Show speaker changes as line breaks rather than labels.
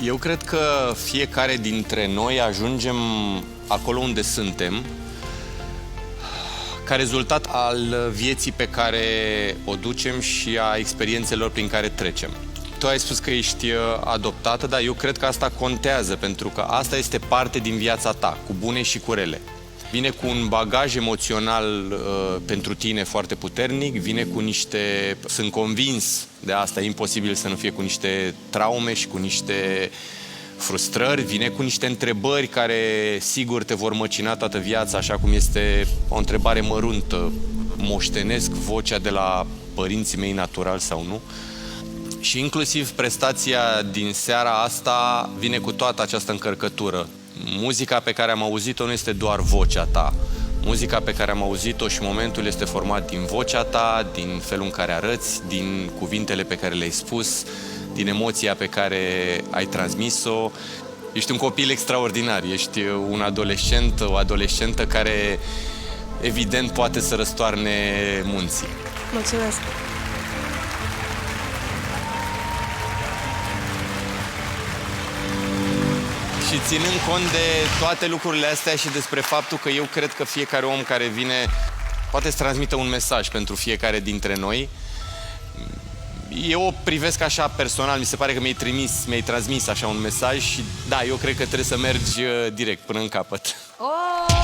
Eu cred că fiecare dintre noi ajungem acolo unde suntem ca rezultat al vieții pe care o ducem și a experiențelor prin care trecem. Tu ai spus că ești adoptată, dar eu cred că asta contează, pentru că asta este parte din viața ta, cu bune și cu rele. Vine cu un bagaj emoțional pentru tine foarte puternic, vine cu niște... Sunt convins de asta, e imposibil să nu fie cu niște traume și cu niște frustrări, vine cu niște întrebări care sigur te vor măcina toată viața, așa cum este o întrebare măruntă. Moștenesc vocea de la părinții mei natural sau nu? Și inclusiv prestația din seara asta vine cu toată această încărcătură. Muzica pe care am auzit-o nu este doar vocea ta. Muzica pe care am auzit-o și momentul este format din vocea ta, din felul în care arăți, din cuvintele pe care le-ai spus, din emoția pe care ai transmis-o. Ești un copil extraordinar, ești un adolescent, o adolescentă care evident poate să răstoarne munții.
Mulțumesc!
Și ținând cont de toate lucrurile astea și despre faptul că eu cred că fiecare om care vine poate să transmită un mesaj pentru fiecare dintre noi, eu o privesc așa personal, mi se pare că mi-ai transmis așa un mesaj și da, eu cred că trebuie să mergi direct până în capăt.
Oh!